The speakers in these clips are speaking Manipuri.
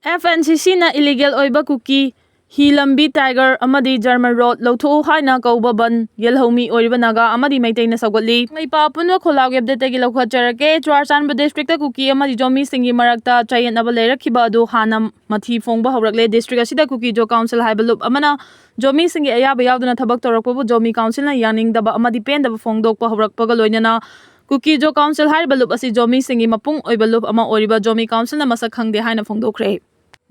FNCC na illegal oiba kuki hilambi tiger amadi German road lotho haina kauba ban yelhomi oiba naga amadi maitai na sagotli mai pa punwa kholag update tagi lokha charake Chwarchanba district ta kuki amadi Zomi singi marakta chayan aba lerakhiba adu hana mathi phongba hawrakle district asida kuki jo council haibalup amana Zomi singi ayaba yauduna thabak torakpabu Zomi council na yaning daba amadi pendaba phongdokpa hawrakpaga loinana Kuki jo council haibalup asi Zomi singi mapung oibalup ama oriba Zomi council na masak khangde haina phongdokre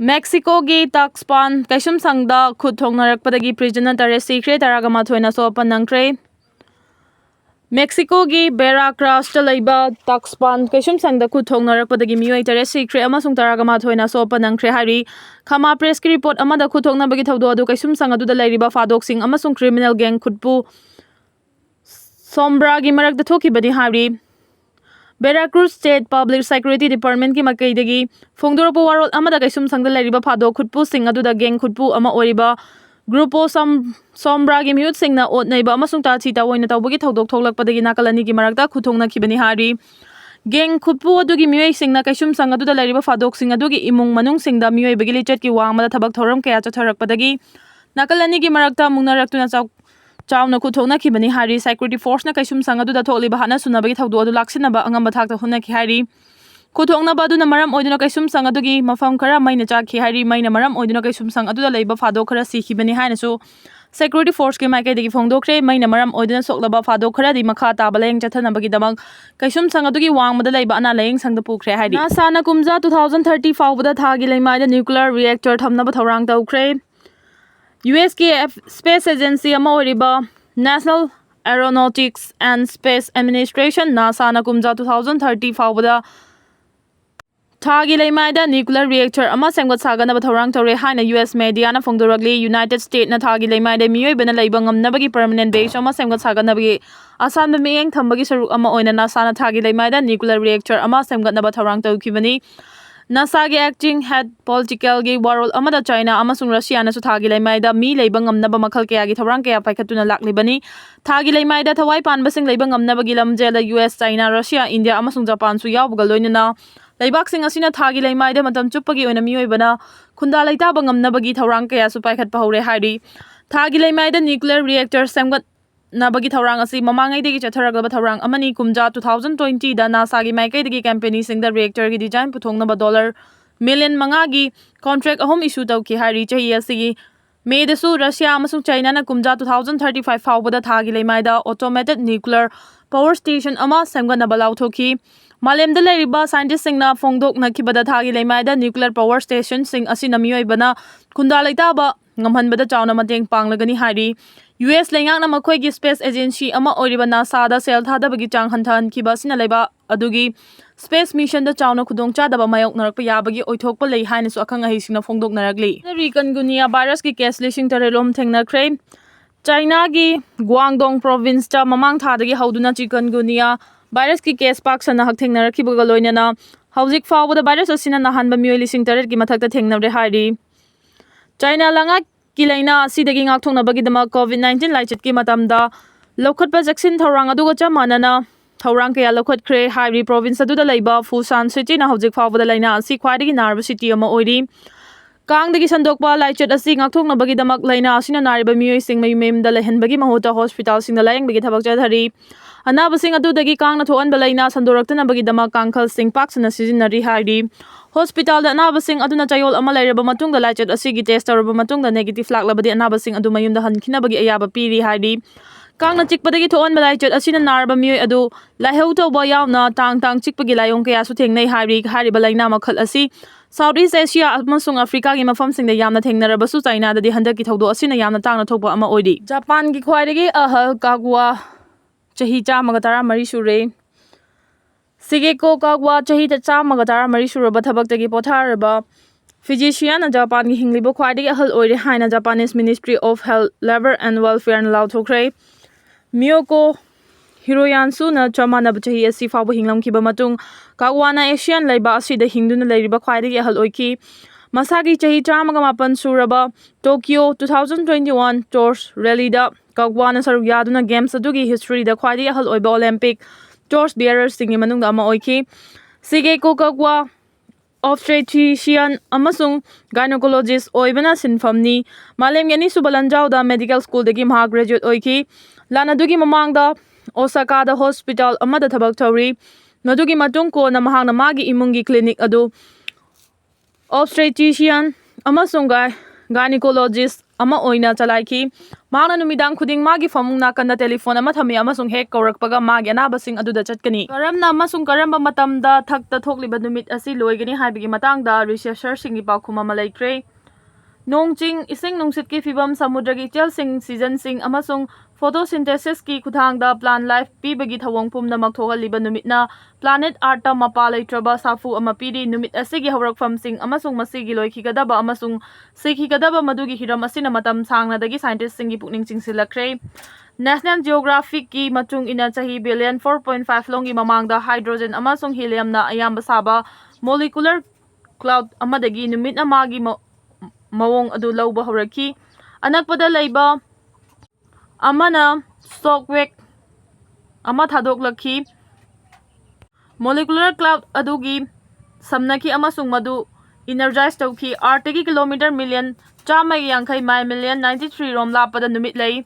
Mexico gi taxpan kaisum sangda khuthong narakpadagi prisoner tare sikre taraga mathoina so panangkre Mexico gi Veracruz talaiba taxpan kaisum sangda khuthong narakpadagi mioi tare sikre amasung taraga mathoina so panangkre hari khama press ki report amada khuthong nabagi thawdo adu kaisum sanga du da lairiba fadok sing amasung criminal gang khutpu sombra gi marak da thoki badi hari Veracruz State Public Security Department ki makaidagi phongdorpo warol amada kaisum sangda lairiba phado khutpu sing adu da gang khutpu ama oriba grupo sombra gi miut singna otnaiba amasung ta chita oina tawbagi thodok thoklakpadagi nakalani gi marakta khuthongna khibani hari gang khutpu adu gi mioi singna kaisum sang adu da lairiba phadok sing adu gi imung manung singda mioi bagi lichet ki wangmada thabak thoram kaya chatharakpadagi nakalani gi marakta mungnaraktu na Chawna kuthongna khibani hari security force na kaisum sanga du da thokli bahana sunabagi thawdu adu laksina ba angam bathak ta hunna ki hari kuthongna ba du na maram oiduna kaisum sanga du gi mafam khara maina cha khi hari maina maram oiduna kaisum sang adu da leiba phado khara si khibani haina su security force ke maikai degi phongdokre maina maram oiduna soklaba phado khara di makha ta baleng chathana bagi damang kaisum sanga du gi wangmada leiba ana leng sangda pukre hari na sana kumja 2030 fawbada thagi leimai da nuclear reactor thamna ba thorang tawkre USKF Space Agency Amoriba National Aeronautics and Space Administration NASA na kumja 2030 fawbada thagi leimaida nuclear reactor ama sengwat sagana ba thorang tore haina US media na phongdoragli United States na thagi leimaida miyoi bana leiba ngamnabagi permanent base ama sengwat sagana bagi asan ba miyeng thambagi saruk ama oina NASA na thagi leimaida nuclear reactor ama sengwat na ba thorang tawkhibani NASA gi acting head political gi warol amada China amasung Russia na su thagi leimaida mi leiba ngamnaba makhal kaya gi thorang kaya paikhatuna laklibani thagi leimaida thawai panbasing leiba ngamnaba gi lamjela US China Russia India amasung Japan su yawbuga loinana leibak sing asina thagi leimaida matam chuppagi oina miyoibana khunda leita ba ngamnaba gi thorang kaya su paikhat pa hore hari thagi leimaida nuclear reactor semgat nabagi thorang asi mamangai degi chatharagaba thorang amani kumja 2020 da NASA gi maikai degi company sing da reactor gi design puthongna ba dollar million manga gi contract ahom issue tawki hari chahi asi May da su Russia amasung China na kumja 2035 fawbada thagi leimaida automated nuclear power station ama semgana balau thoki Malemda leiriba scientist singna phongdok na khibada thagi leimaida nuclear power station sing asi namioi bana khunda leita ba ngamhanbada chawna mateng panglagani hari US lengak na makhoi gi space agency ama oriba NASA da sel thada bagi chang hanthan khiba sina leiba adugi space mission da chawna khudong cha da ba mayok narak pa yabagi oithok pa lei haina su akhang ahi sina phongdok naragli rikangunia virus ki case listing tarelom thengna kre China gi Guangdong province cha mamang tha dagi hauduna chikungunya virus ki case pak sana hak thengna rakhiba loinana hauzik fawda virus asina nahanba mioi lising taret ki mathakta thengna re hari China langa Kilaina asidagi ngakthongna bagidama COVID-19 laichit ki matamda lokhatpa jaksin thorang aduga chamanana thorang kaya lokhatkre Hari province aduda leiba Fusan city na hojik fawbada laina asi khwaidagi narba city ama oiri Kangdagi sandokpa laichit asi ngakthongna bagidamak laina asina nariba mioi sing mayumemda lehenbagi mahuta hospital singda layang bagi thabak chathari anaba sing adudagi kangna thoan balaina sandoraktana bagidama kangkhal sing paksana sizinari hari Hospital da anaba sing aduna chayol ama lairaba matungda laichit asigi test taraba matungda negative laklabadi anaba sing adu mayumda hankhina bagi ayaba piri hari kangna chikpadagi thoan balaichit asina narba mioi adu laihau tawba yawna tang chikpagi layong kaya su thengnai hari balaina makhal asi Southeast Asia amasung Africa gi mafam singda yamna thengnaraba su China da di handaki thawdo asina yamna tangna thokpa ama oidi Japan gi khwaidagi ahal kagwa chahi chamaga tara mari sure Sigeko kagwa chahi ta chamaga tara mari suraba thabaktagi potharaba physician na Japan gi hinglibo khwaidagi ahal oire haina Japanese Ministry of Health Labor and Welfare na lauthokre Miyoko Hiroyansu na chamana chahi asi fawbo hinglam kiba matung kagwana Asian laiba asida hingduna lairiba khwaidagi ahal oiki masagi chahi chamaga mapan suraba Tokyo 2021 Torch Rally da kagwana saruk yaduna games adugi history da khwaidagi ahal oiba Olympic Torch bearers singi manung da ama oiki Sigeko kagwa obstetrician amasung gynecologist oibana sinfamni. Malemgi anisuba lanjawda medical school dagi mahak graduate oiki. Lan adugi mamangda Osaka da hospital amada thabak tawri. Madugi matung ko na mahang na magi imungi clinic adu obstetrician amasung gynecologist ama oina chalaiki. Mahang na numidang khuding magi famung nakanda telephone ama thami amasung hek kaurakpaga magi anabasing aduda chatkani. Karamna amasung karamba matamda thakta thokliba numit asi loigani haibigi matangda researcher singi pakhuma malaikre. Nongching ising nungsit ki fibam samudragi chel sing season sing amasung photosynthesis ki kuthangda plant life pibagi thawong pumna makthogaliba numitna planet arta mapa leitraba safu ama pidi numit asigi hawrakfam sing amasung masigi loikhigadaba amasung sikhigadaba madugi hiram asina matam sangna dagi scientist singi pukning chingsilakre. National Geographic ki machung ina chahi billion 4.5 longi mamangda hydrogen amasung helium na ayamba saba molecular cloud amadagi numit amagi mawong adu lauba hawraki. Anakpada leiba amana stockwek ama thadoklakhi. Molecular cloud adugi samnaki amasung madu energize tawki artegi kilometer million chamai yangkai mai million 93 rom lapada numit lei.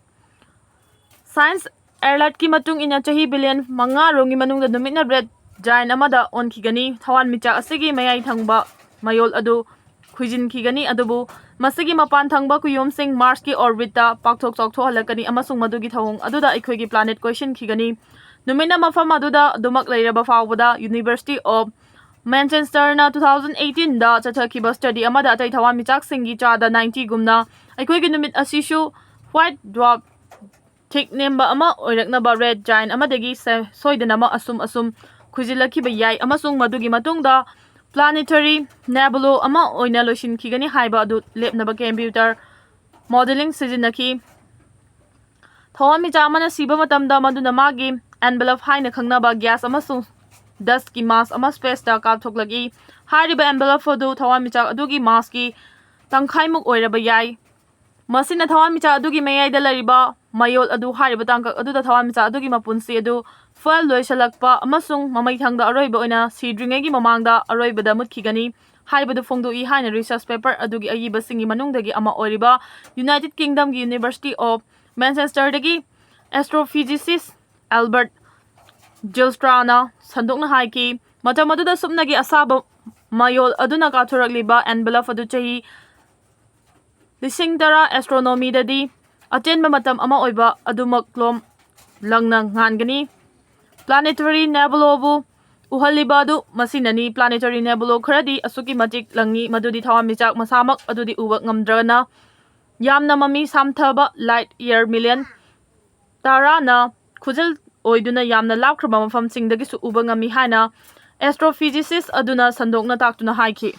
Science airlight ki matung ina chahi billion manga rongi manungda numit na red giant amada on kigani thawan micha asigi mayai thangba mayol adu khuijin khigani adubu masigi mapan thangba kuyom sing Mars ki orbit ta pakthok chokthok halakani amasung madugi thawong aduda aikhoi gi planet question khigani. Numina mafam aduda dumak leiraba fawbada University of Manchester na 2018 da chathakhiba study amada atai thawan michak singi chada 90 gumna aikhoi gi numit asishu white dwarf thick nemba ama oiraknaba red giant amadagi soidanama asum khujilakhiba yai amasung madugi matungda planetary nebula ama oina loishin khigani haiba adu lepnaba computer modeling sizinaki. Thawan micha amana siba matamda maduna magi envelope haina khangnaba gas amasung dust ki mass ama space ta kapthoklagi. Hariba envelope adu thawan micha adugi mass ki tangkhaimuk oiraba yai. Masina thawan micha adugi mayai da lariba mayol adu hariba tangkak adu da thawan micha adugi mapunsi adu fuel loisalakpa amasung mamai thangda aroiba oina sidringegi mamangda aroibada mutkhigani haibadu phongdoi haina research paper adugi ayiba singi manungdagi ama oiriba United Kingdom gi University of Manchester dagi astrophysicist Albert Gilstrana sandokna haiki matam aduda sumnagi asaba mayol aduna kathurakliba envelope adu chahi lising tara astronomy dadi atenba matam ama oiba adumaklom langna ngangani. Planetary nebula bu uhaliba adu masinani planetary nebula kharadi asuki matik langi madudi thawan michak masamak adudi uba ngamdrana yamna mami samthaba light year million tarana khujil oiduna yamna lapkhraba mafam singdagi su uba ngami haina astrophysicist aduna sandokna taktuna haiki.